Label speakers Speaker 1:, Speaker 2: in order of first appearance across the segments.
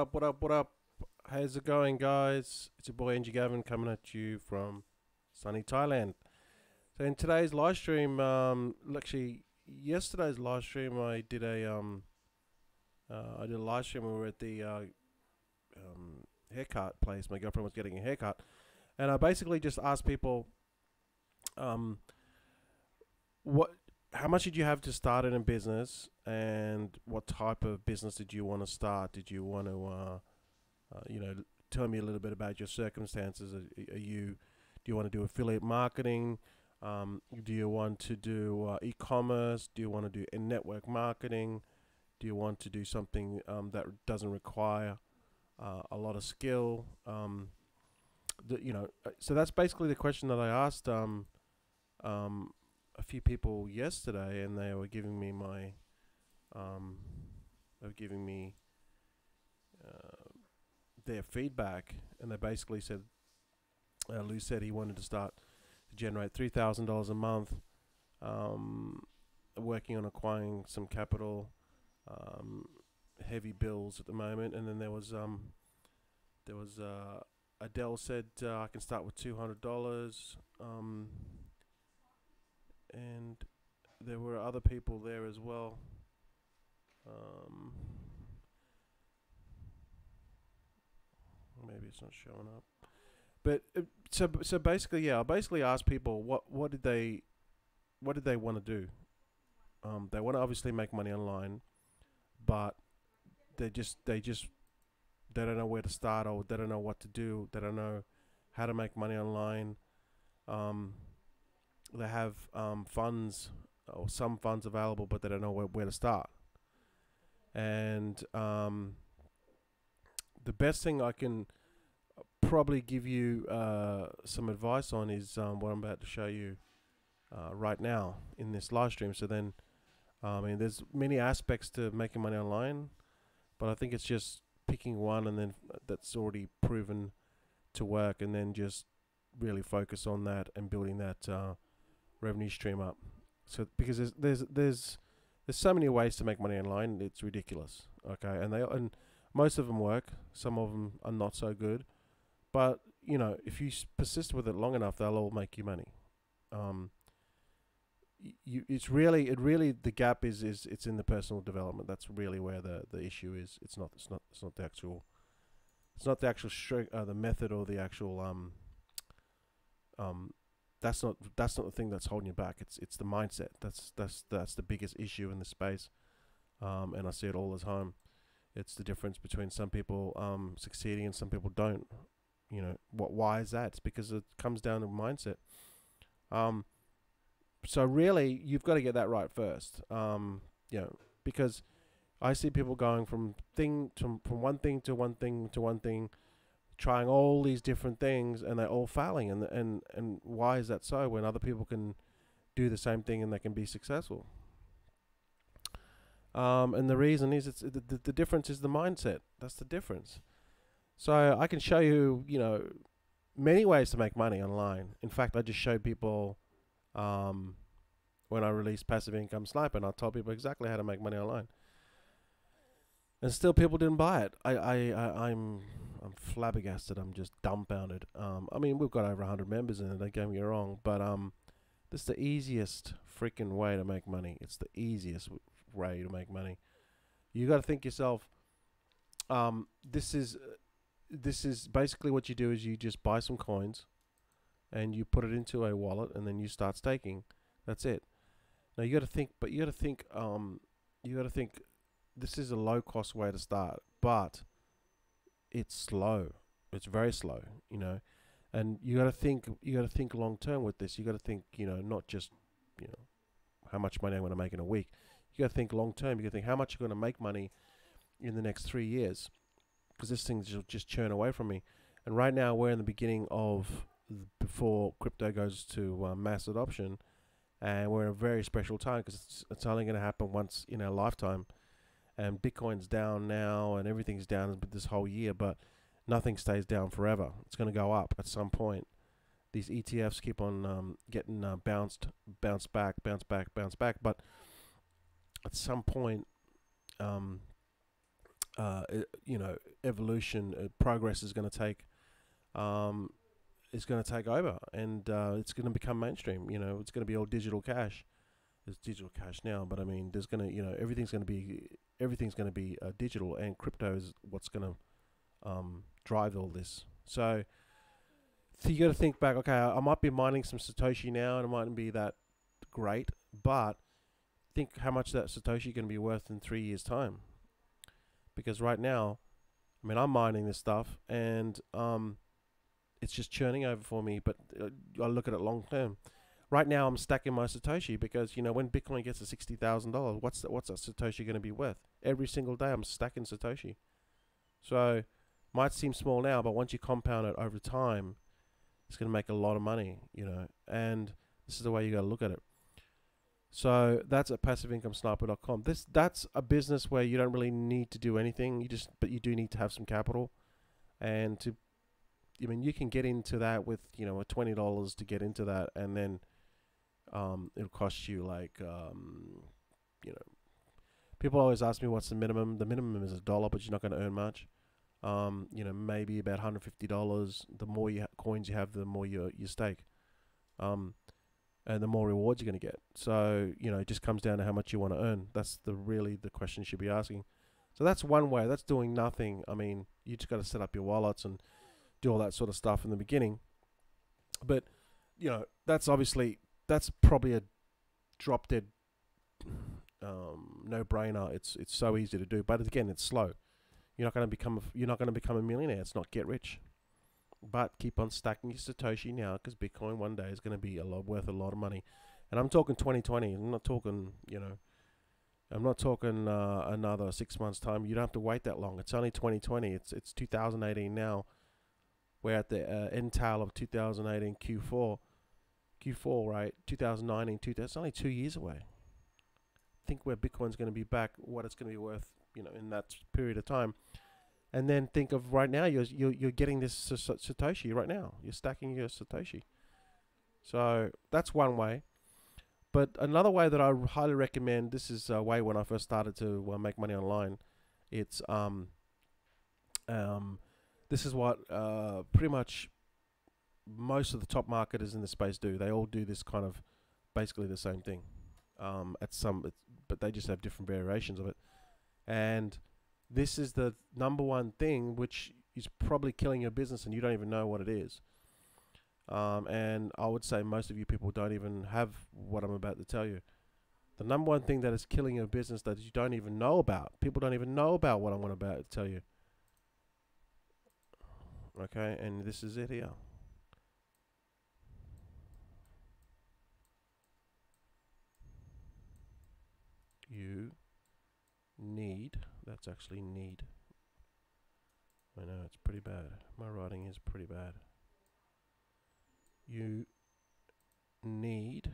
Speaker 1: up? What up? What up? How's it going, guys? It's your boy Angie Gavin coming at you from sunny Thailand. So in today's live stream, actually yesterday's live stream, I did a live stream. We were at the haircut place. My girlfriend was getting a haircut, and I basically just asked people, um, what, how much did you have to start in a business, and what type of business did you want to start? Did you want to you know, tell me a little bit about your circumstances. Do you want to do affiliate marketing? Do you want to do e-commerce? Do you want to do network marketing? Do you want to do something that doesn't require a lot of skill? So that's basically the question that I asked a few people yesterday, and they were giving me um, they were giving me uh, their feedback, and they basically said, Lou said he wanted to start to generate $3,000 a month, um, working on acquiring some capital, um, heavy bills at the moment, and then there was Adele said I can start with $200, and there were other people there as well. Um, Maybe it's not showing up. But so basically, yeah, I basically asked people what did they want to do. They want to obviously make money online, but they just they don't know where to start, or they don't know what to do. They don't know how to make money online. Um, they have funds or some funds available, but they don't know where to start. And the best thing I can probably give you some advice on is what I'm about to show you right now in this live stream. So then, I mean, there's many aspects to making money online, but I think it's just picking one and then that's already proven to work, and then just really focus on that and building that revenue stream up. So because there's so many ways to make money online, it's ridiculous. Okay, and most of them work. Some of them are not so good, but you know, if you persist with it long enough, they'll all make you money. Um, it's really the gap is it's in the personal development. That's really where the issue is. It's not the actual the method, or the actual um that's not the thing that's holding you back. It's the mindset. That's the biggest issue in this space. And I see it all the time. It's the difference between some people succeeding and some people don't. You know, why is that? It's because it comes down to mindset. Um, so really, you've got to get that right first. You know, because I see people going from one thing to one thing to one thing, trying all these different things, and they're all failing. And why is that so? When other people can do the same thing and they can be successful. And the reason is the difference is the mindset. That's the difference. So I can show you, you know, many ways to make money online. In fact, I just showed people um, when I released Passive Income Sniper, and I told people exactly how to make money online, and still people didn't buy it. I'm flabbergasted. I'm just dumbfounded. I mean, we've got over 100 members in it. Don't get me wrong, but this is the easiest freaking way to make money. It's the easiest way to make money. You got to think yourself. Um, this is this is basically what you do is you just buy some coins and you put it into a wallet, and then you start staking. That's it. Now you got to think, but you got to think this is a low cost way to start, but it's slow. It's very slow, you know. And you got to think long term with this. You got to think, you know, not just, you know, how much money I'm going to make in a week. You got to think long term. You got to think how much you're going to make money in the next 3 years, because this thing just churn away from me. And right now we're in the beginning of before crypto goes to mass adoption, and we're in a very special time because it's only going to happen once in our lifetime. And Bitcoin's down now, and everything's down this whole year, but nothing stays down forever. It's going to go up at some point. These ETFs keep on getting bounce back, but at some point, um, you know, evolution, progress um, is going to take over, and it's going to become mainstream. You know, it's going to be all digital cash. There's digital cash now, but I mean, there's going to, you know, everything's going to be digital, and crypto is what's going to drive all this. So you got to think back. Okay, I might be mining some Satoshi now, and it mightn't be that great, but think how much that Satoshi going to be worth in 3 years' time. Because right now, I mean, I'm mining this stuff, and it's just churning over for me. But I look at it long term. Right now, I'm stacking my Satoshi because, you know, when Bitcoin gets to $60,000, what's that Satoshi going to be worth? Every single day, I'm stacking Satoshi. So, might seem small now, but once you compound it over time, it's going to make a lot of money, you know. And this is the way you got to look at it. So that's at passiveincomesniper.com. That's a business where you don't really need to do anything. But you do need to have some capital, and I mean, you can get into that with, you know, $20 to get into that, and then it'll cost you like you know, people always ask me what's the minimum. The minimum is $1, but you're not going to earn much. You know, maybe about $150. The more coins you have, the more you stake. And the more rewards you're going to get. So, you know, it just comes down to how much you want to earn. That's really the question you should be asking. So that's one way. That's doing nothing. I mean, you just got to set up your wallets and do all that sort of stuff in the beginning. But, you know, that's probably a drop dead no-brainer. It's so easy to do. But again, it's slow. You're not going to become a millionaire. It's not get rich. But keep on stacking your Satoshi now, because Bitcoin one day is going to be worth a lot of money. And I'm talking 2020. I'm not talking, you know, another 6 months time. You don't have to wait that long. It's only 2020. It's 2018 now. We're at the end tail of 2018 Q4, right? 2019, that's only 2 years away. Think where Bitcoin's going to be back, what it's going to be worth, you know, in that period of time. And then think of right now, you're getting this Satoshi right now. You're stacking your Satoshi. So that's one way. But another way that I highly recommend, this is a way when I first started to make money online. It's this is what pretty much most of the top marketers in the space do. They all do this kind of basically the same thing. But they just have different variations of it. And this is the number one thing which is probably killing your business, and you don't even know what it is. And I would say most of you people don't even have what I'm about to tell you. The number one thing that is killing your business that you don't even know about. People don't even know about what I'm about to tell you. Okay, and this is it here. You need, that's actually need. I know, it's pretty bad. My writing is pretty bad. You need,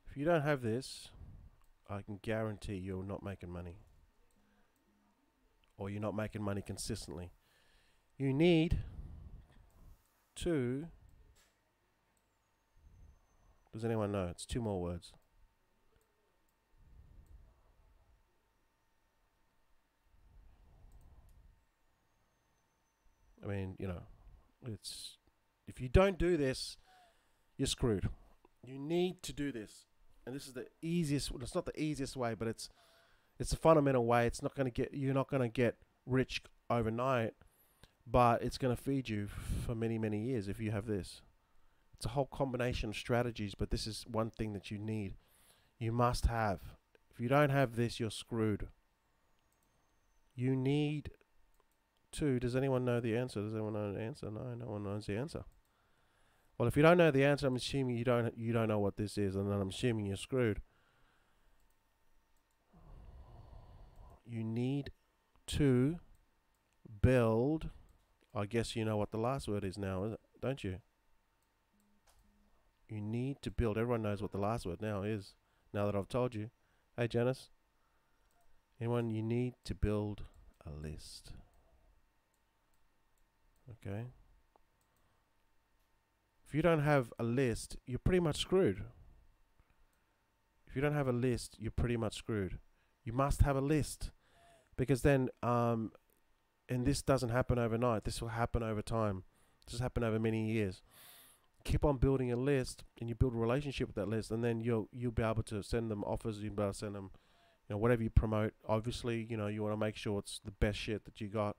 Speaker 1: if you don't have this, I can guarantee you're not making money. Or you're not making money consistently. You need to, does anyone know? It's 2 more words. I mean, you know, it's, if you don't do this, you're screwed. You need to do this. And this is the easiest, well, it's not the easiest way, but it's a fundamental way. It's not going to get, you're not going to get rich overnight, but it's going to feed you for many, many years if you have this. It's a whole combination of strategies, but this is one thing that you need. You must have. If you don't have this, you're screwed. You need to, does anyone know the answer? Does anyone know the answer? No, no one knows the answer. Well, if you don't know the answer, I'm assuming you don't know what this is, and then I'm assuming you're screwed. You need to build, I guess you know what the last word is now, don't you? You need to build. Everyone knows what the last word now is, now that I've told you. Hey, Janice. Anyone, you need to build a list. Okay? If you don't have a list, you're pretty much screwed. If you don't have a list, you're pretty much screwed. You must have a list. because then and this doesn't happen overnight. This will happen over time. This has happened over many years. Keep on building a list, and you build a relationship with that list, and then you'll be able to send them offers. You'll be able to send them, whatever you promote. Obviously, you want to make sure it's the best shit that you got,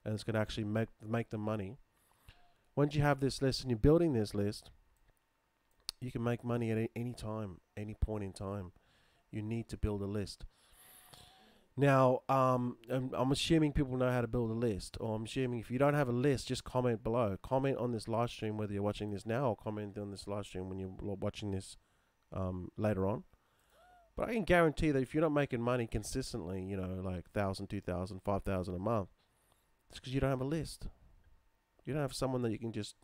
Speaker 1: and it's going to actually make them money. Once you have this list and you're building this list, you can make money at any time, any point in time. You need to build a list. Now, I'm assuming people know how to build a list, or I'm assuming if you don't have a list, just comment below. Comment on this live stream, whether you're watching this now, or comment on this live stream when you're watching this later on. But I can guarantee that if you're not making money consistently, like 1,000, 2,000, 5,000 a month, it's because you don't have a list. You don't have someone that you can just,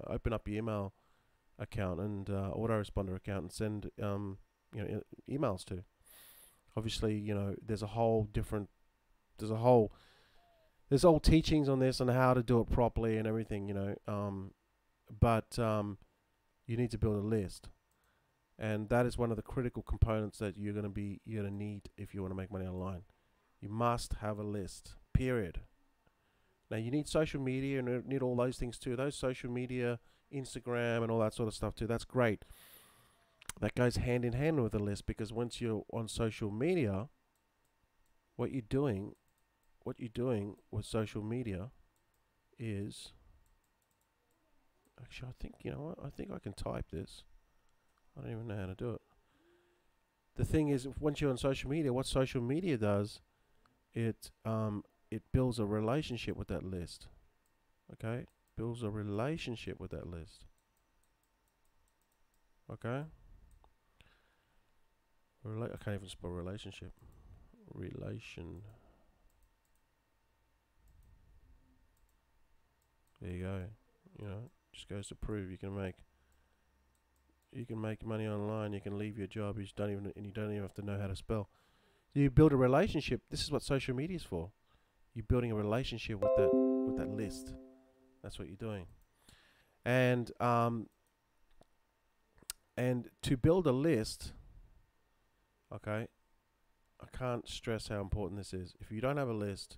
Speaker 1: open up your email account and autoresponder account and send, emails to. Obviously, there's all teachings on this and how to do it properly and everything, but you need to build a list, and that is one of the critical components that you're gonna need if you want to make money online. You must have a list, period. Now you need social media and you need all those things too. Those social media, Instagram and all that sort of stuff too. That's great. That goes hand in hand with the list, because once you're on social media, what you're doing with social media is, actually, I think, I think I can type this. I don't even know how to do it. The thing is, once you're on social media, what social media does, it builds a relationship with that list. Okay? Builds a relationship with that list. Okay? I can't even spell relationship. Relation. There you go. Just goes to prove you can make money online. You can leave your job. You don't even have to know how to spell. You build a relationship. This is what social media is for. You're building a relationship with that list. That's what you're doing. And to build a list, okay, I can't stress how important this is. If you don't have a list,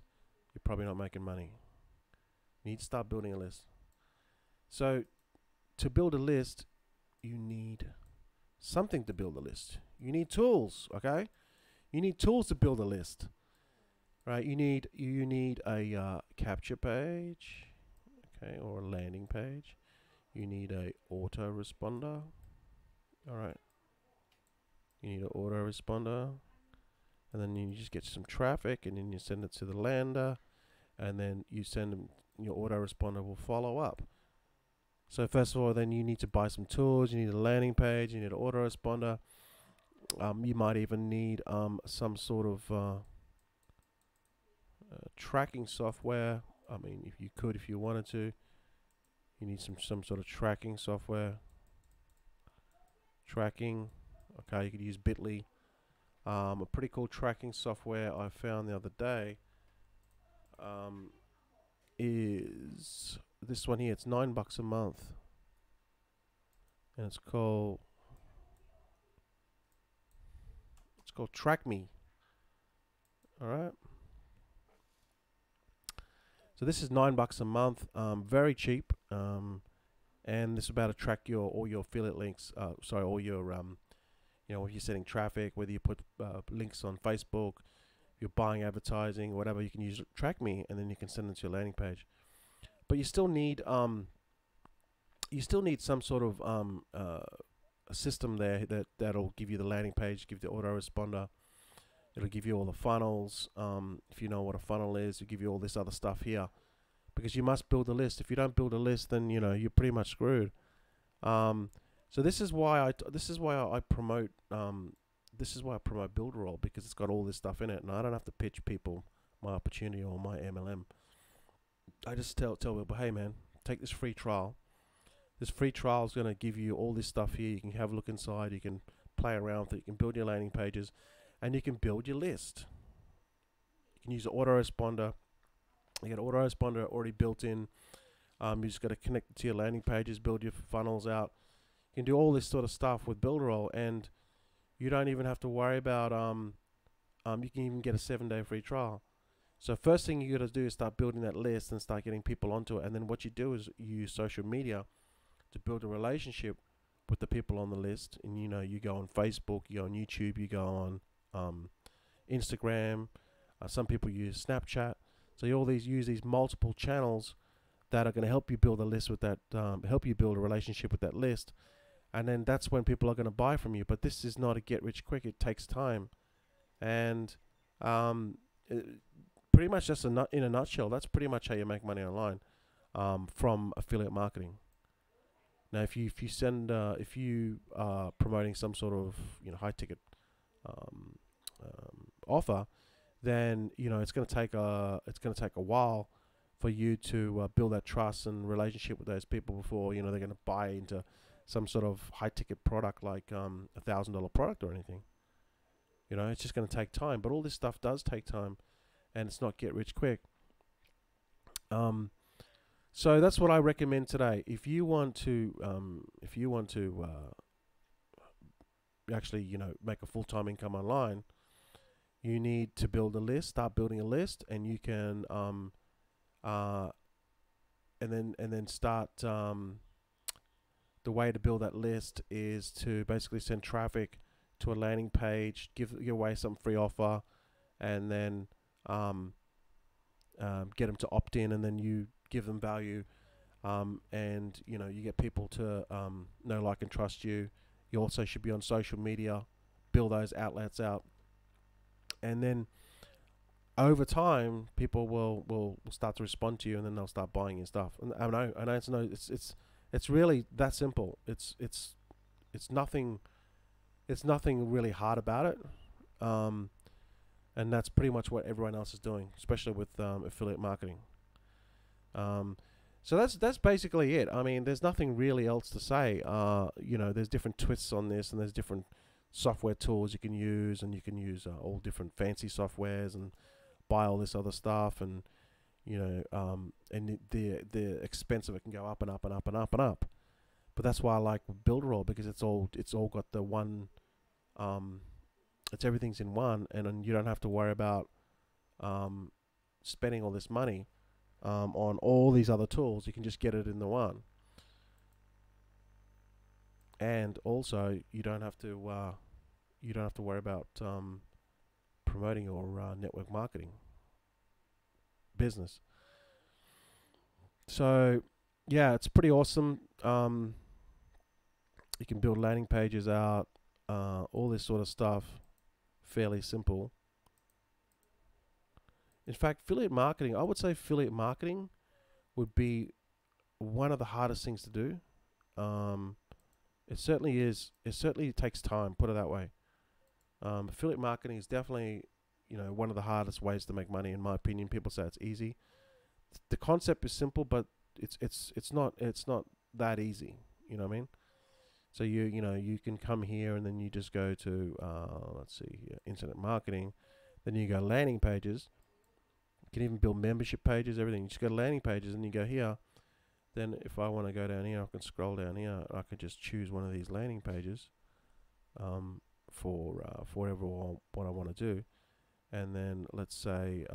Speaker 1: you're probably not making money. You need to start building a list. So to build a list, you need something to build a list. You need tools, okay? You need tools to build a list, right? You need a capture page, okay, or a landing page. You need a autoresponder, all right? You need an autoresponder, and then you just get some traffic, and then you send it to the lander, and then you send them. Your autoresponder will follow up. So first of all, then you need to buy some tools. You need a landing page. You need an autoresponder. You might even need some sort of tracking software. I mean, if you wanted to, you need some sort of tracking software. Tracking. Okay, you could use Bitly. A pretty cool tracking software I found the other day is this one here. It's $9 a month, and it's called TrackMe. All right. So this is $9 a month. Very cheap. And this is about to track all your affiliate links. All your if you're setting traffic, whether you put links on Facebook, you're buying advertising, whatever, you can use TrackMe, and then you can send it to your landing page. But you still need some sort of a system there that'll give you the landing page, give the autoresponder. It'll give you all the funnels. If you know what a funnel is, it'll give you all this other stuff here, because you must build a list. If you don't build a list, then you're pretty much screwed. So this is why I promote Builderall, because it's got all this stuff in it, and I don't have to pitch people my opportunity or my MLM. I just tell people, hey man, take this free trial. This free trial is going to give you all this stuff here. You can have a look inside. You can play around with it. You can build your landing pages, and you can build your list. You can use an autoresponder. You get an autoresponder already built in. You just got to connect it to your landing pages, build your funnels out. You can do all this sort of stuff with Builderall, and you don't even have to worry about. You can even get a 7-day free trial. So first thing you got to do is start building that list and start getting people onto it. And then what you do is you use social media to build a relationship with the people on the list. And you go on Facebook, you go on YouTube, you go on Instagram. Some people use Snapchat. So you use these multiple channels that are going to help you build a list with that, help you build a relationship with that list. And then that's when people are going to buy from you. But this is not a get rich quick. It takes time. And pretty much just in a nutshell, that's pretty much how you make money online from affiliate marketing. Now, if you are promoting some sort of high ticket offer, then it's going to take a while for you to build that trust and relationship with those people before they're going to buy into some sort of high ticket product like $1,000 product or anything. It's just going to take time. But all this stuff does take time, and it's not get rich quick. So that's what I recommend today. If you want to actually make a full-time income online, you need to build a list. Start building a list, and you can and then start. The way to build that list is to basically send traffic to a landing page, give away some free offer, and then get them to opt in, and then you give them value, and you get people to know, like, and trust you. You also should be on social media, build those outlets out, and then over time people will start to respond to you, and then they'll start buying your stuff. And I know it's really that simple. It's nothing really hard about it, and that's pretty much what everyone else is doing, especially with affiliate marketing. So that's basically it. I mean, there's nothing really else to say. There's different twists on this, and there's different software tools you can use, and you can use all different fancy softwares and buy all this other stuff, and and the expense of it can go up and up and up and up and up. But that's why I like Builderall, because it's all got the one. It's everything's in one, and you don't have to worry about spending all this money on all these other tools. You can just get it in the one, and also you don't have to worry about promoting your network marketing business. So yeah, it's pretty awesome. You can build landing pages out, all this sort of stuff, fairly simple. In fact, affiliate marketing, I would say affiliate marketing would be one of the hardest things to do. It certainly is. It certainly takes time, put it that way. Affiliate marketing is definitely, one of the hardest ways to make money, in my opinion. People say it's easy. The concept is simple, but it's not that easy. You know what I mean? So you can come here, and then you just go to let's see here, internet marketing. Then you go landing pages. You can even build membership pages, everything. You just go to landing pages, and you go here. Then if I want to go down here, I can scroll down here. I can just choose one of these landing pages for whatever what I want to do. And then let's say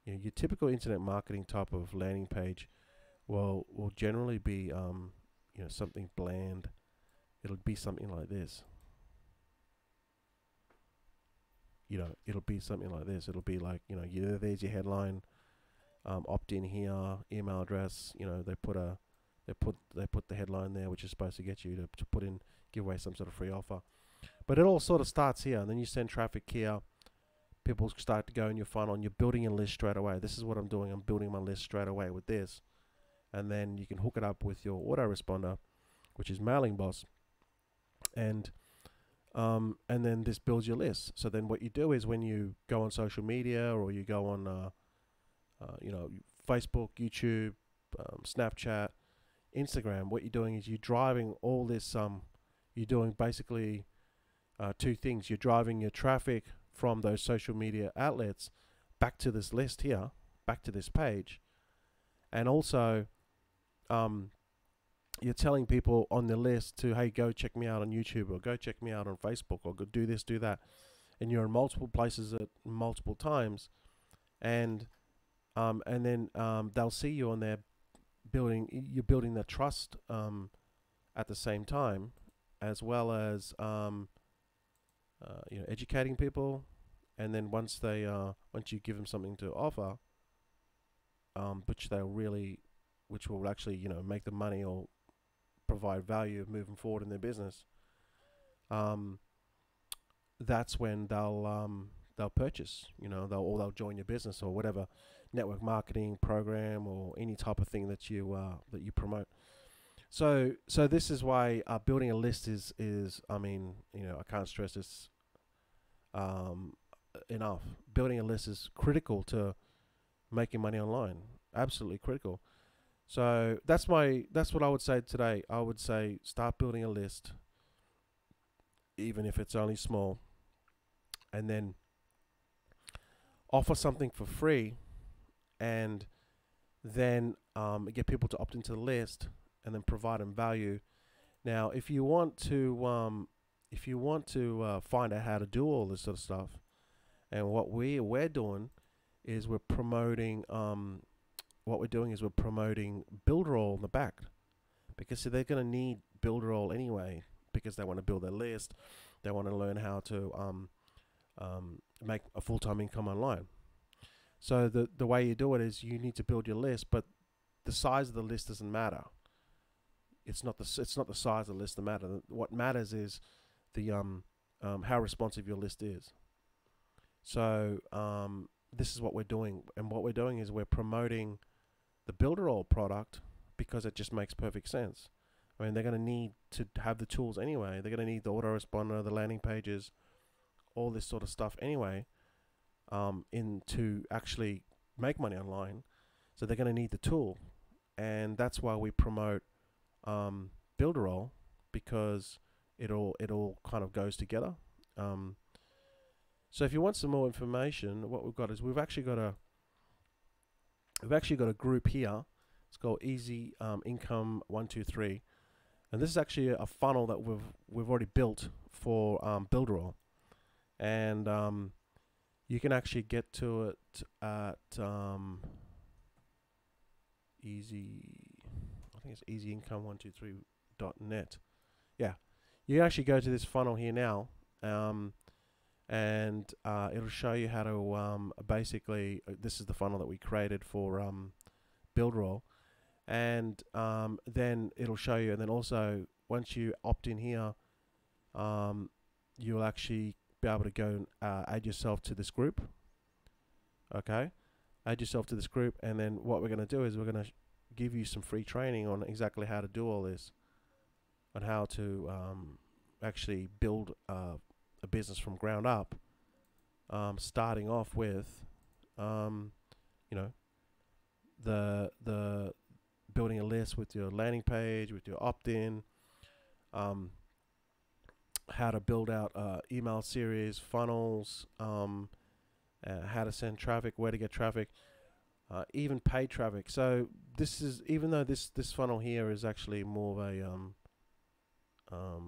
Speaker 1: your typical internet marketing type of landing page will generally be something bland. It'll be something like this. It'll be something like this. It'll be like, there's your headline, opt in here, email address. They put the headline there, which is supposed to get you to put in, give away some sort of free offer. But it all sort of starts here, and then you send traffic here. People start to go in your funnel, and you're building a list straight away. This is what I'm doing. I'm building my list straight away with this. And then you can hook it up with your autoresponder, which is Mailing Boss. And then this builds your list. So then what you do is, when you go on social media, or you go on Facebook, YouTube, Snapchat, Instagram, what you're doing is you're driving all this. You're doing basically two things. You're driving your traffic from those social media outlets back to this list here, back to this page, and also you're telling people on the list to, hey, go check me out on YouTube, or go check me out on Facebook, or go do this, do that. and you're in multiple places at multiple times, and then they'll see you on there you're building the trust at the same time, as well as educating people, and then once you give them something to offer, which they'll really, which will actually make them money or provide value moving forward in their business, um, that's when they'll purchase, they'll join your business or whatever network marketing program or any type of thing that you promote. So this is why building a list is I mean, I can't stress this um, enough. Building a list is critical to making money online. Absolutely critical. So that's what I would say today. I would say start building a list, even if it's only small, and then offer something for free, and then get people to opt into the list, and then provide them value. Now, if you want to find out how to do all this sort of stuff, and what we're doing is we're promoting Builderall in the back, because see, they're going to need Builderall anyway, because they want to build their list, they want to learn how to make a full-time income online. So the way you do it is you need to build your list, but the size of the list doesn't matter. It's not the size of the list that matters. What matters is the how responsive your list is. So this is what we're doing, and what we're doing is we're promoting the Builderall product because it just makes perfect sense. I mean, they're going to need to have the tools anyway. They're going to need the autoresponder, the landing pages, all this sort of stuff anyway, to actually make money online. So they're going to need the tool, and that's why we promote Builderall, because it all kind of goes together. So if you want some more information, what we've got is we've actually got a group here. It's called Easy Income 123, and this is actually a funnel that we've already built for Builderall, and you can actually get to it at I think it's easyincome123.net. Yeah, you can actually go to this funnel here now, and it'll show you how to basically, this is the funnel that we created for Builderall, and then it'll show you, and then also once you opt in here, you'll actually be able to go and add yourself to this group. Okay, add yourself to this group, and then what we're going to do is we're going to give you some free training on exactly how to do all this, on how to actually build a business from ground up, starting off with the building a list with your landing page, with your opt-in, how to build out email series, funnels, how to send traffic, where to get traffic, even paid traffic. So this is, even though this funnel here is actually more of a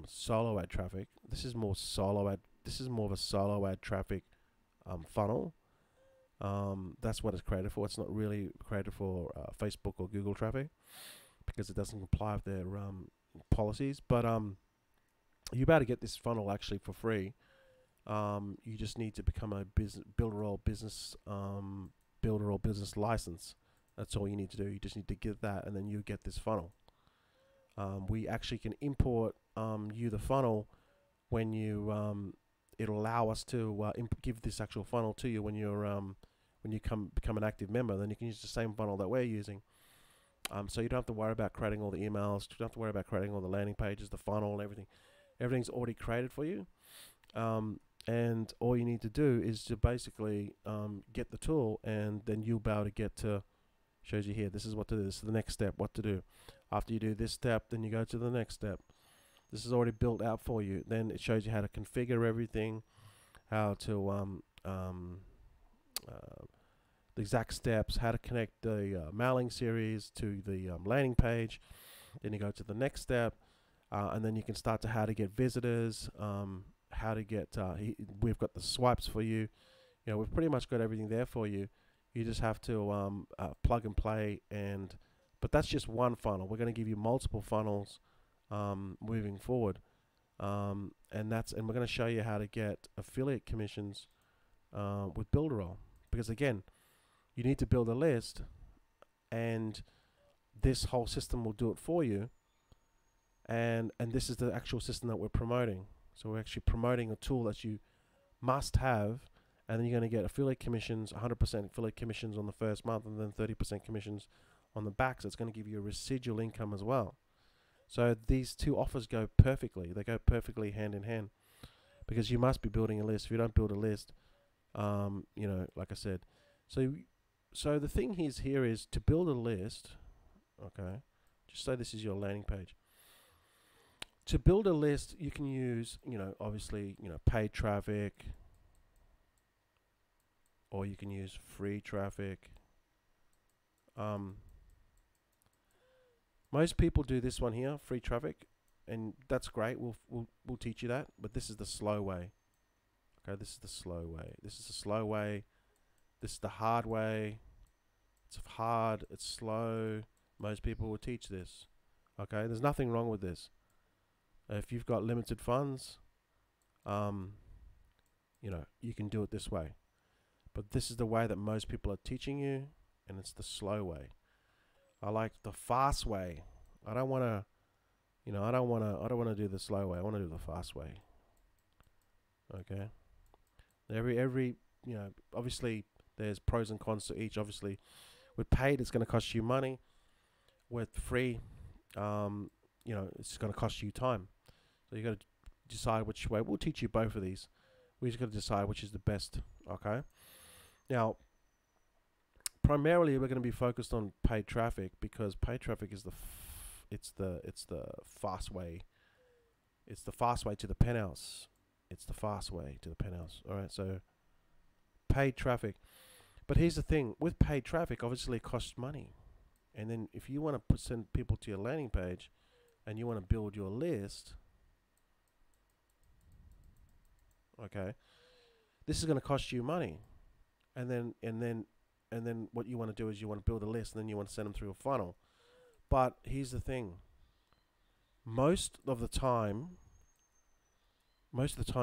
Speaker 1: solo ad traffic, this is more of a solo ad traffic funnel. That's what it's created for. It's not really created for Facebook or Google traffic, because it doesn't comply with their policies. But you're about to get this funnel actually for free. You just need to become a Builderall business license. That's all you need to do. You just need to get that, and then you get this funnel. We actually can import you the funnel when you it'll allow us to give this actual funnel to you when you become an active member. Then you can use the same funnel that we're using. So you don't have to worry about creating all the emails. You don't have to worry about creating all the landing pages, the funnel, and everything. Everything's already created for you. And all you need to do is to basically get the tool, and then you'll be able to get to, shows you here, this is what to do, this is the next step, what to do. After you do this step, then you go to the next step. This is already built out for you. Then it shows you how to configure everything, how to the exact steps, how to connect the mailing series to the landing page. Then you go to the next step, and then you can start to how to get visitors, how to get. We've got the swipes for you. You know, we've pretty much got everything there for you. You just have to plug and play, but that's just one funnel. We're going to give you multiple funnels moving forward, and we're going to show you how to get affiliate commissions with Builderall, because again, you need to build a list, and this whole system will do it for you. And this is the actual system that we're promoting. So we're actually promoting a tool that you must have, and then you're going to get affiliate commissions, 100% affiliate commissions on the first month, and then 30% commissions on the back. So it's going to give you a residual income as well. So these two offers go perfectly. They go perfectly hand in hand, because you must be building a list. If you don't build a list, you know, like I said, so the thing here is to build a list. Okay, just say this is your landing page. To build a list, you can use, you know, obviously, you know, paid traffic, or you can use free traffic. Most people do this one here, free traffic, and that's great. We'll teach you that, but this is the slow way. Okay, this is the slow way. This is the slow way. This is the hard way. It's hard. It's slow. Most people will teach this. Okay, there's nothing wrong with this. If you've got limited funds, you know, you can do it this way. But this is the way that most people are teaching you, and it's the slow way. I like the fast way. I don't want to, you know, I don't want to do the slow way. I want to do the fast way. Okay. Every, you know, obviously there's pros and cons to each. Obviously, with paid, it's going to cost you money. With free, you know, it's going to cost you time. So you got to decide which way. We'll teach you both of these. We just got to decide which is the best. Okay. Now, primarily we're going to be focused on paid traffic, because paid traffic is it's the fast way. It's the fast way to the penthouse. It's the fast way to the penthouse. All right. So paid traffic. But here's the thing, with paid traffic, obviously it costs money. And then if you want to send people to your landing page and you want to build your list, okay, this is going to cost you money. And then what you want to do is you want to build a list, and then you want to send them through a funnel. But here's the thing. Most of the time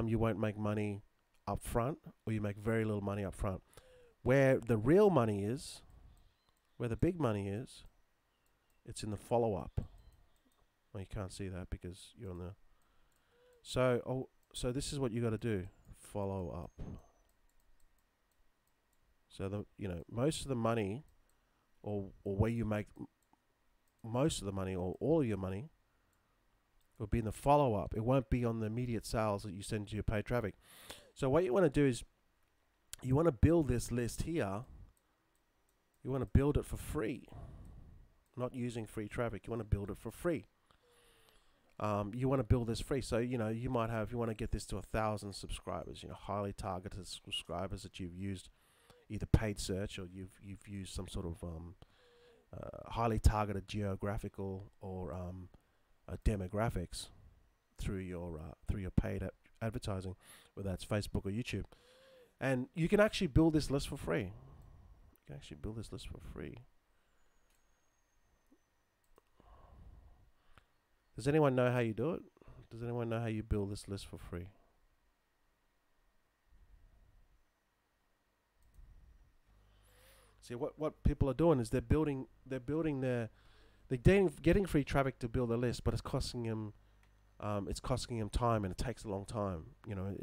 Speaker 1: you won't make money up front, or you make very little money up front. Where the real money is, where the big money is, it's in the follow-up. Well, you can't see that because you're on the... So this is what you got to do. Follow up. So you know, most of the money, or where you make most of the money, or all of your money, will be in the follow-up. It won't be on the immediate sales that you send to your paid traffic. So what you want to do is, you want to build this list here. You want to build it for free, not using free traffic. You want to build it for free. You want to build this free. So, you know, you want to get this to 1,000 subscribers, you know, highly targeted subscribers that you've used either paid search, or you've used some sort of highly targeted geographical or demographics through your paid advertising, whether that's Facebook or YouTube. And you can actually build this list for free. You can actually build this list for free. Does anyone know how you do it? Does anyone know how you build this list for free? See, what people are doing is they're getting free traffic to build a list, but it's costing them time, and it takes a long time. You know,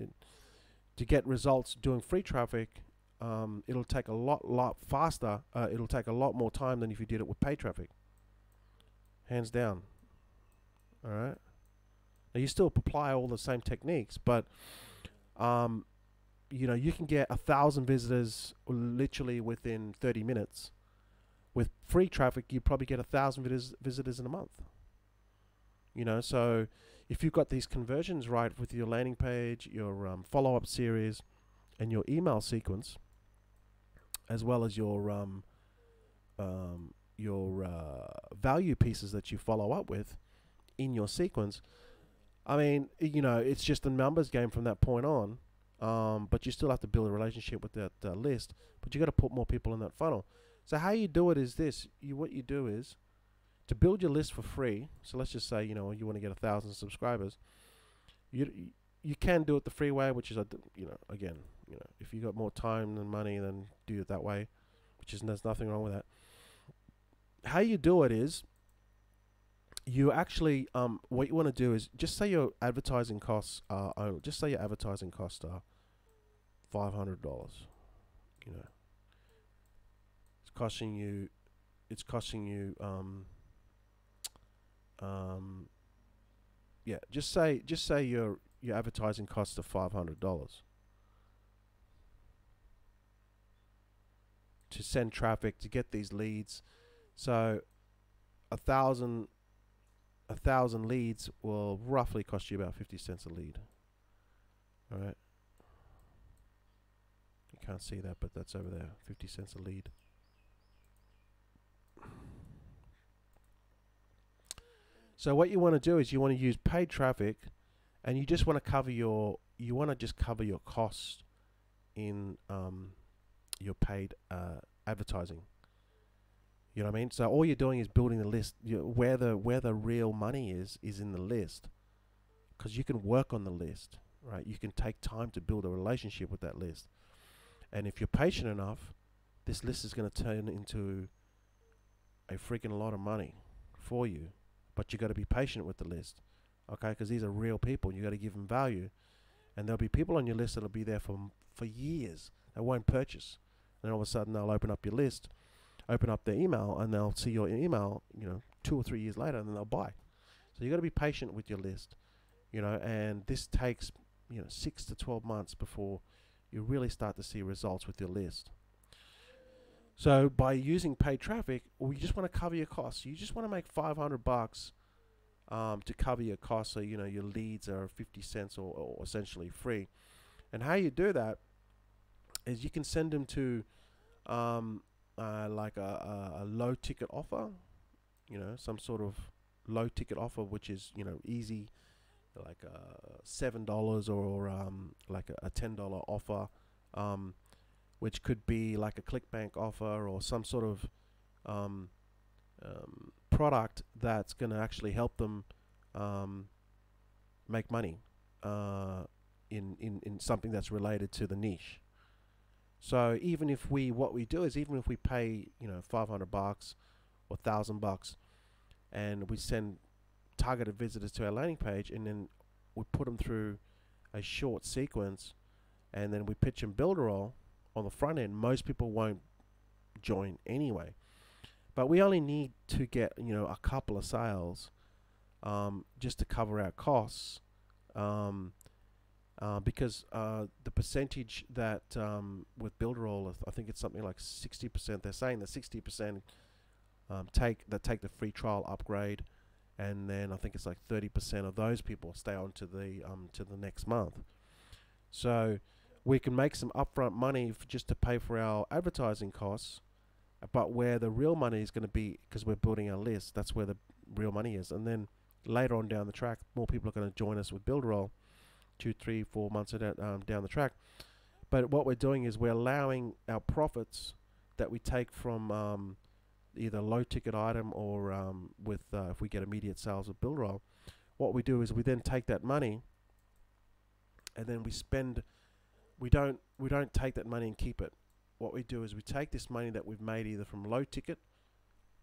Speaker 1: to get results doing free traffic, it'll take a lot faster. It'll take a lot more time than if you did it with paid traffic. Hands down. All right. Now you still apply all the same techniques, but you know, you can get 1,000 visitors literally within 30 minutes. With free traffic, you probably get 1,000 visitors in a month. You know, so if you've got these conversions right with your landing page, your follow-up series, and your email sequence, as well as your value pieces that you follow up with in your sequence, I mean, it's just a numbers game from that point on. But you still have to build a relationship with that list. But you got to put more people in that funnel. So how you do it is this: what you do is to build your list for free. So let's just say you want to get 1,000 subscribers. You can do it the free way, which is again, if you got more time than money, then do it that way, there's nothing wrong with that. How you do it is you actually what you want to do is just say your advertising costs are $500. It's costing you yeah, just say your advertising costs are $500 to send traffic to get these leads. So 1,000 leads will roughly cost you about 50 cents a lead. All right. You can't see that, but that's over there. 50 cents a lead. So what you want to do is you want to use paid traffic, and you just want to cover your costs in your paid advertising. You know what I mean? So all you're doing is building the list. Where the real money is in the list, because you can work on the list, right? You can take time to build a relationship with that list, and if you're patient enough, this list is going to turn into a freaking lot of money for you. But you got to be patient with the list, okay? Because these are real people. You got to give them value, and there'll be people on your list that'll be there for years that won't purchase, and all of a sudden they'll open up your list, open up their email, and they'll see your email, 2 or 3 years later, and then they'll buy. So you got to be patient with your list, and this takes 6 to 12 months before you really start to see results with your list. So by using paid traffic, you just want to cover your costs. You just want to make $500 to cover your costs, so your leads are 50 cents or essentially free. And how you do that is you can send them to like a low ticket offer, some sort of low ticket offer, which is easy, like $7 or like a $10 offer, which could be like a ClickBank offer or some sort of product that's going to actually help them make money in something that's related to the niche. So even if we pay $500 or $1,000, and we send targeted visitors to our landing page, and then we put them through a short sequence, and then we pitch them Builderall on the front end, most people won't join anyway. But we only need to get a couple of sales just to cover our costs, because the percentage that with Builderall, I think it's something like 60%. They're saying that 60% take the free trial upgrade, and then I think it's like 30% of those people stay on to the next month. So we can make some upfront money just to pay for our advertising costs, but where the real money is going to be, because we're building our list, that's where the real money is. And then later on down the track, more people are going to join us with Builderall 2, 3, 4 months down the track. But what we're doing is we're allowing our profits that we take from either low ticket item or if we get immediate sales with Builderall, what we do is we then take that money and then we spend. We don't take that money and keep it. What we do is we take this money that we've made either from low ticket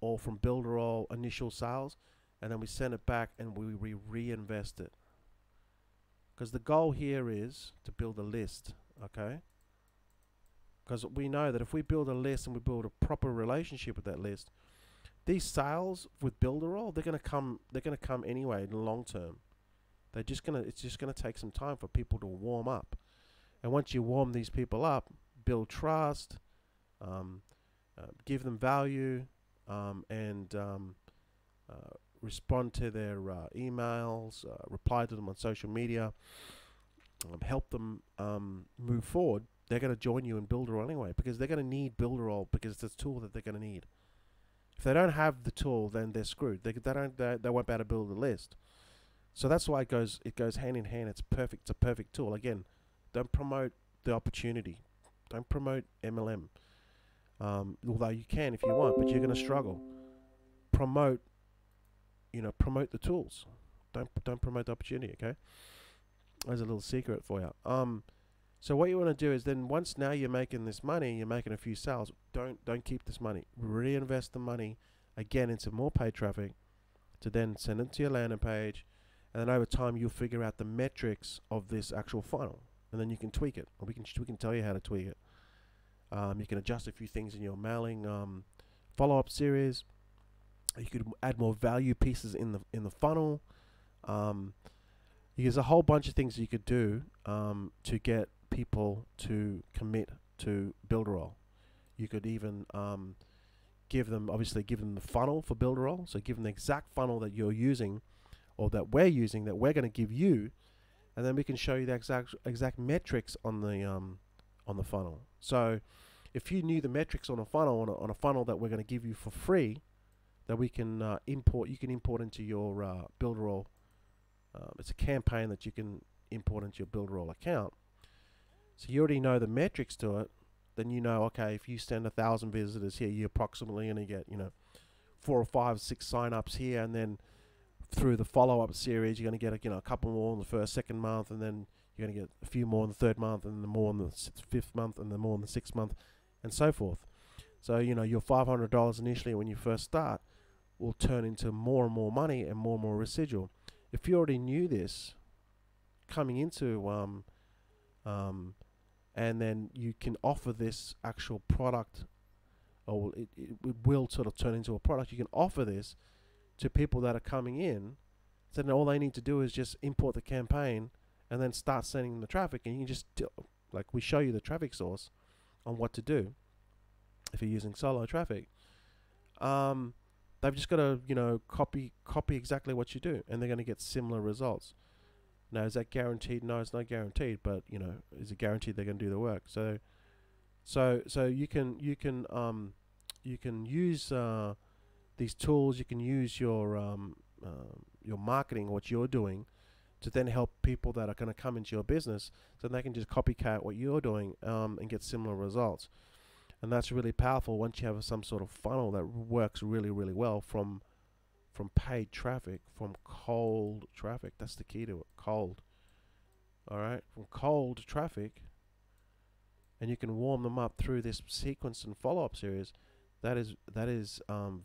Speaker 1: or from Builderall initial sales, and then we send it back and we reinvest it. Because the goal here is to build a list, okay? Because we know that if we build a list and we build a proper relationship with that list, these sales with Builderall, they're gonna come anyway in the long term. It's just gonna take some time for people to warm up. And once you warm these people up, build trust, give them value, and respond to their emails, reply to them on social media, help them move forward, they're going to join you in Builderall anyway, because they're going to need Builderall because it's a tool that they're going to need. If they don't have the tool, then they're screwed. They won't be able to build a list. So that's why it goes hand in hand. It's perfect. It's a perfect tool. Again, don't promote the opportunity. Don't promote MLM. Although you can if you want, but you're going to struggle. Promote, promote the tools. Don't promote the opportunity. Okay, there's a little secret for you. So what you want to do is then once now you're making this money, you're making a few sales. Don't keep this money. Reinvest the money again into more paid traffic to then send it to your landing page, and then over time you'll figure out the metrics of this actual funnel, and then you can tweak it. Or we can tell you how to tweak it. You can adjust a few things in your mailing follow-up series. You could add more value pieces in the funnel. There's a whole bunch of things you could do to get people to commit to Builderall. You could even give them the funnel for Builderall. So give them the exact funnel that you're using, or that we're using, that we're going to give you, and then we can show you the exact metrics on the funnel. So if you knew the metrics on a funnel on a funnel that we're going to give you for free, that we can import, you can import into your Builderall. It's a campaign that you can import into your Builderall account. So you already know the metrics to it. Then you know, okay, if you send 1,000 visitors here, you're approximately going to get 4 or 5, 6 signups here, and then through the follow-up series, you're going to get a couple more in the first, second month, and then you're going to get a few more in the third month, and then more in the fifth month, and then more in the sixth month, and so forth. So your $500 initially when you first start will turn into more and more money and more residual. If you already knew this coming into and then you can offer this actual product, or it will sort of turn into a product. You can offer this to people that are coming in. So then all they need to do is just import the campaign and then start sending them the traffic, and you can just like we show you the traffic source on what to do if you're using solo traffic. They've just got to copy exactly what you do, and they're going to get similar results. Now, is that guaranteed? No, it's not guaranteed, but is it guaranteed they're going to do the work? So you can use these tools. You can use your marketing, what you're doing, to then help people that are going to come into your business, so they can just copycat what you're doing and get similar results. And that's really powerful once you have some sort of funnel that works really, really well from paid traffic, from cold traffic. That's the key to it, cold. All right, from cold traffic, and you can warm them up through this sequence and follow-up series. That is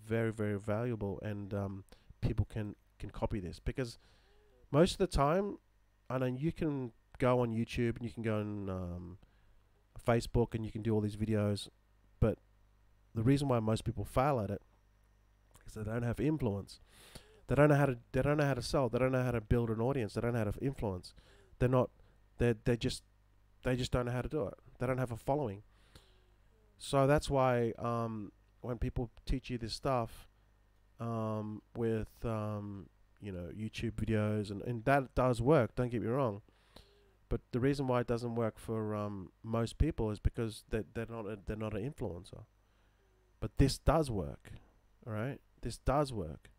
Speaker 1: very, very valuable, and people can copy this, because most of the time, I know you can go on YouTube and you can go on Facebook and you can do all these videos, but the reason why most people fail at it is they don't have influence. They don't know how to sell. They don't know how to build an audience. They don't know how to influence. They just don't know how to do it. They don't have a following. So that's why when people teach you this stuff with YouTube videos, and that does work, don't get me wrong, but the reason why it doesn't work for most people is because they're not an influencer. But this does work. All right, this does work.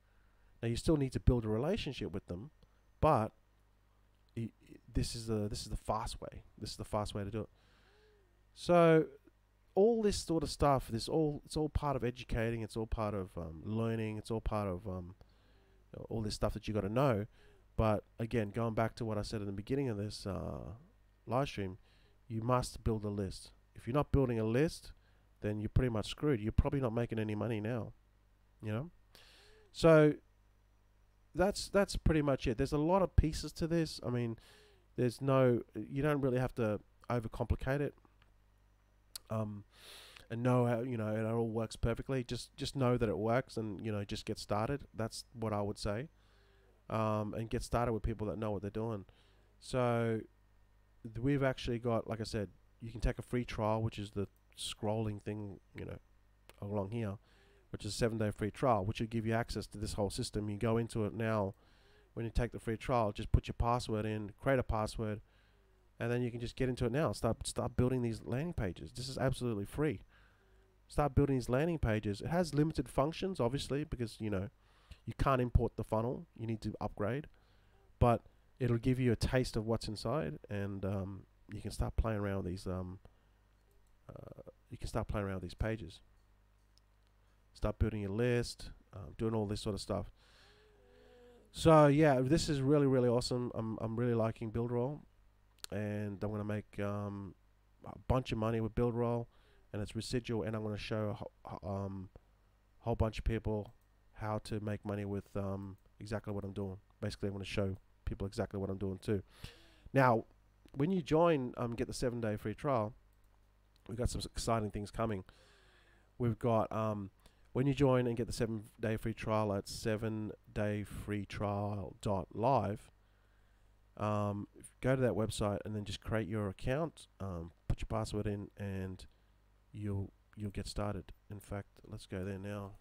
Speaker 1: Now you still need to build a relationship with them, but this is the fast way. This is the fast way to do it. So all this sort of stuff, it's all part of educating. It's all part of learning. It's all part of all this stuff that you got to know. But again, going back to what I said in the beginning of this live stream, you must build a list. If you're not building a list, then you're pretty much screwed. You're probably not making any money now. So that's pretty much it. There's a lot of pieces to this. I mean, you don't really have to overcomplicate it. And know how it all works perfectly. Just know that it works, and just get started. That's what I would say. And get started with people that know what they're doing. So we've actually got, like I said, you can take a free trial, which is the scrolling thing, along here, which is a 7-day free trial, which will give you access to this whole system. You go into it now. When you take the free trial, just put your password in, create a password, and then you can just get into it now. Start building these landing pages. This is absolutely free. Start building these landing pages. It has limited functions, obviously, because you can't import the funnel. You need to upgrade. but it'll give you a taste of what's inside, and you can start playing around with these. You can start playing around with these pages. Start building your list, doing all this sort of stuff. So yeah, this is really, really awesome. I'm really liking Buildroll, and I'm gonna make a bunch of money with Buildroll, and it's residual. And I'm gonna show a whole bunch of people how to make money with exactly what I'm doing. Basically, I'm gonna show people exactly what I'm doing too. Now, when you join, get the 7-day free trial. We've got some exciting things coming. We've got when you join and get the 7-day free trial at 7dayfreetrial.live, go to that website and then just create your account, put your password in, and you'll get started. In fact, let's go there now.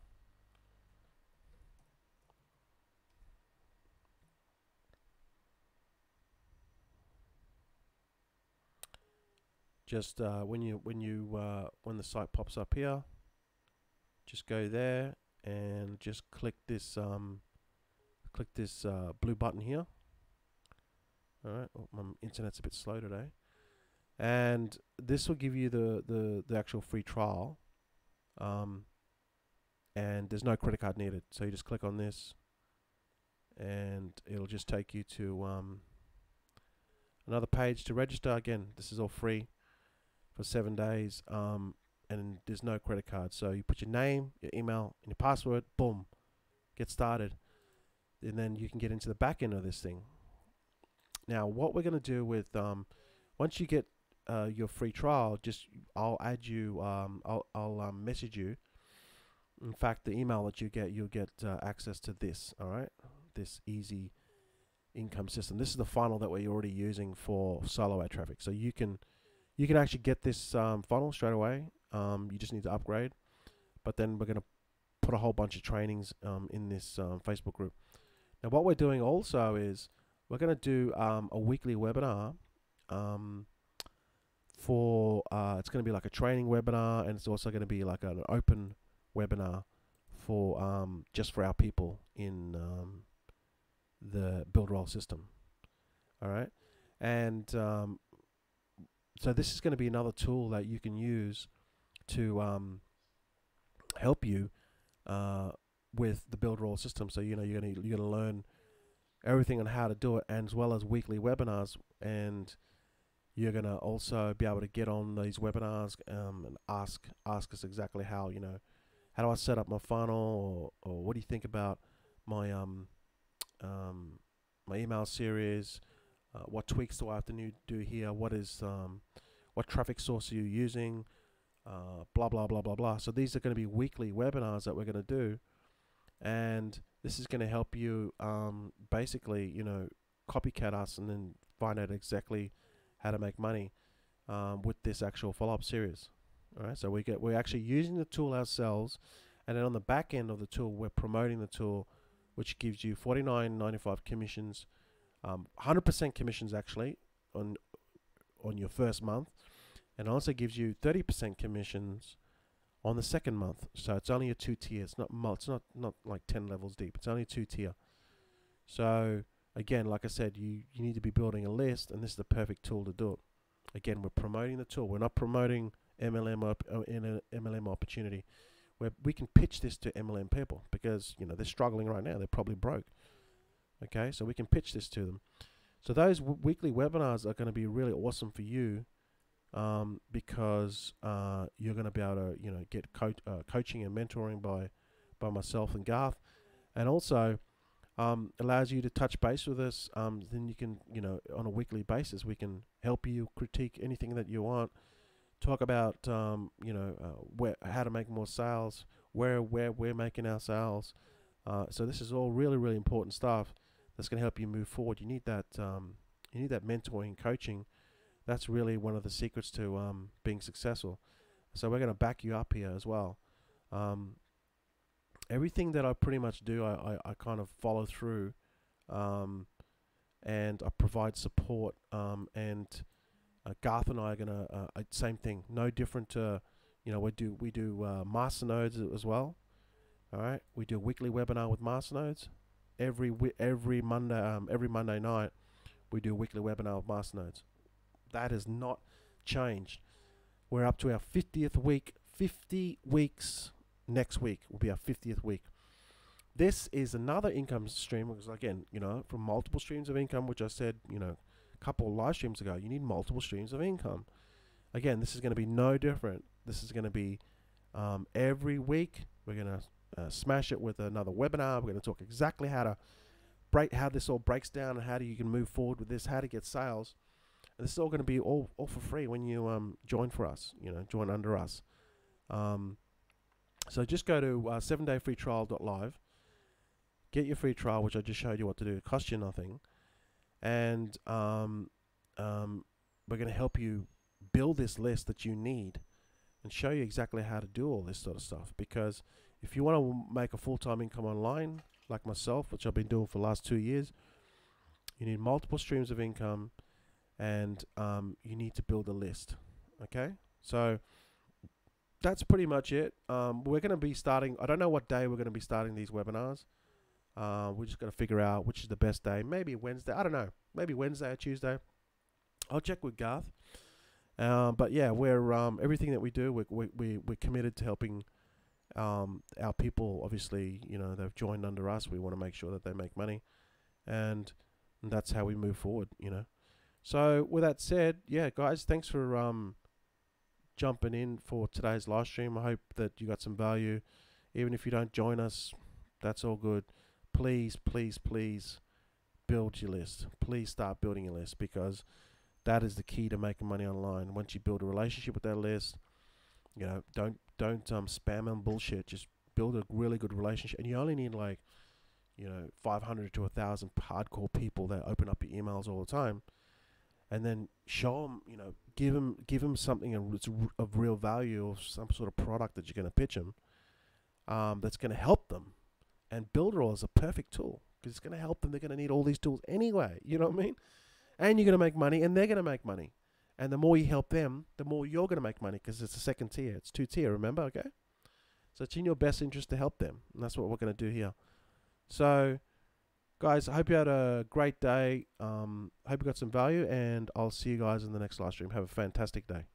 Speaker 1: Just when the site pops up here, just go there and just click this blue button here. All right, my internet's a bit slow today, and this will give you the actual free trial, and there's no credit card needed. So you just click on this, and it'll just take you to another page to register. Again, this is all free for 7 days, and there's no credit card. So you put your name, your email, and your password, boom, get started. And then you can get into the back end of this thing. Now, what we're going to do with, once you get your free trial, I'll add you, I'll message you. In fact, the email that you'll get access to this, all right? This easy income system. This is the funnel that we're already using for solo ad traffic. So you can actually get this funnel straight away. You just need to upgrade, but then we're going to put a whole bunch of trainings in this Facebook group. Now, what we're doing also is we're going to do a weekly webinar for it's going to be like a training webinar, and it's also going to be like an open webinar for just for our people in the Buildroll system. All right, and so this is going to be another tool that you can use to help you with the Buildroll system. So you're gonna learn everything on how to do it, and as well as weekly webinars, and you're gonna also be able to get on these webinars and ask us exactly how how do I set up my funnel, or what do you think about my my email series. What tweaks do I have to do here? What traffic source are you using? Blah blah blah blah blah. So these are going to be weekly webinars that we're going to do, and this is going to help you basically copycat us and then find out exactly how to make money with this actual follow-up series. All right, so we're actually using the tool ourselves, and then on the back end of the tool, we're promoting the tool, which gives you $49.95 commissions. 100% commissions actually on your first month, and also gives you 30% commissions on the second month. So it's only a 2-tier. It's not like 10 levels deep. It's only a 2-tier. So again, like I said, you need to be building a list, and this is the perfect tool to do it. Again, we're promoting the tool. We're not promoting MLM opportunity. We can pitch this to MLM people because they're struggling right now. They're probably broke. Okay, so we can pitch this to them. So those weekly webinars are going to be really awesome for you, because you're going to be able to get coaching and mentoring by myself and Garth, and also allows you to touch base with us. Then you can on a weekly basis we can help you critique anything that you want, talk about how to make more sales, where we're making our sales. So this is all really, really important stuff that's going to help you move forward. You need that mentoring, coaching. That's really one of the secrets to being successful. So we're going to back you up here as well. Everything that I pretty much do, I kind of follow through, and I provide support. And Garth and I are going to same thing, no different to we do masternodes as well. All right, we do a weekly webinar with masternodes. every Monday night we do a weekly webinar of Masternodes. That has not changed. We're up to our 50th week. 50 weeks next week will be our 50th week. This is another income stream because, again, from multiple streams of income, which I said, a couple of live streams ago, you need multiple streams of income. Again, this is going to be no different. This is going to be every week. We're going to smash it with another webinar. We're going to talk exactly how this all breaks down and how you can move forward with this, how to get sales. And this is all going to be all for free when you join for us, join under us. So just go to 7dayfreetrial.live, get your free trial, which I just showed you what to do. It costs you nothing. And we're going to help you build this list that you need and show you exactly how to do all this sort of stuff. Because if you want to make a full-time income online, like myself, which I've been doing for the last 2 years, you need multiple streams of income, and you need to build a list. Okay, so that's pretty much it. We're going to be starting, I don't know what day we're going to be starting these webinars. We're just going to figure out which is the best day. Maybe Wednesday, I don't know, maybe Wednesday or Tuesday. I'll check with Garth. But yeah, we're everything that we do, we're committed to helping our people. Obviously, they've joined under us. We want to make sure that they make money, and that's how we move forward. So with that said, yeah, guys, thanks for jumping in for today's live stream. I hope that you got some value. Even if you don't join us, that's all good. Please, please, please build your list. Please start building your list, because that is the key to making money online. Once you build a relationship with that list, don't spam and bullshit. Just build a really good relationship, and you only need 500 to 1,000 hardcore people that open up your emails all the time, and then show them, give them something of real value, or some sort of product that you're going to pitch them, that's going to help them. And Builderall is a perfect tool because it's going to help them. They're going to need all these tools anyway. You know what I mean? And you're going to make money, and they're going to make money. And the more you help them, the more you're going to make money, because it's a second tier. It's 2-tier, remember? Okay? So it's in your best interest to help them. And that's what we're going to do here. So, guys, I hope you had a great day. Hope you got some value, and I'll see you guys in the next live stream. Have a fantastic day.